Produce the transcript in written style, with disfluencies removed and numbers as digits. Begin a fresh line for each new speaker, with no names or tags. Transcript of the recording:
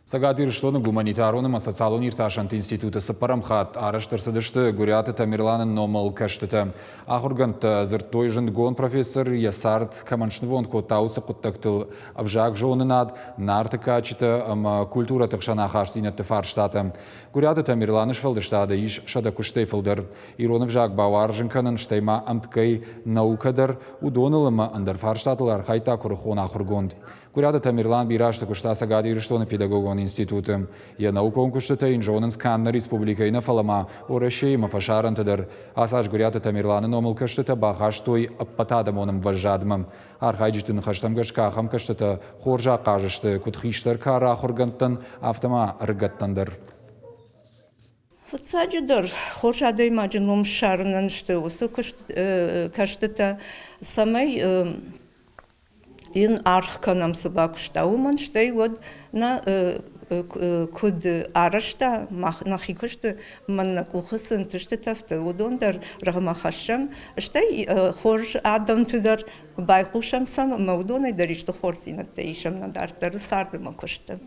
Сагатир штоны гуманитарным социалон ирташант институты сапарамхат араштырсыдышты гуряты Тамерланын номал каштыты. Ахургант зыртойжын гон профессор Ясарт Каманшнвон котаусы куттактыл авжак жонынад нарты качыты культура тықшана харсинетті фарштаты. Гуряты Тамерланыш фалдыштады иш шада куштейфылдыр. Ироны вжак бауаржынканын штейма амткай наукадыр удонылымы андыр фарштатылар хайта курыхон ахургонд. Гуряты Тамерлан бирашты кушта сагатир штоны педагогон институтым. Я наукон куштыты инжонын сканна республикайна фалама орашейма фашарантыдыр. Асаш гуряты Тамерланы номыл куштыты бағаштой аппатадамоным важадмым. Архайджитын хаштамгашкахам куштыты хоржа кажышты кутхиштыр кара хурганттын автома рыгаттандыр.
Саджидыр, хоржадой мажыном шарынан шты осы куштыты самай ин архканам собакуштауман штай вот на куд арашта нахикушты манна кухасын тышты тафты удондар рахмахашам штай хорж адамтыдар байкушам сам маудоны даришты хорсинат дейшам надартар сарды макушты.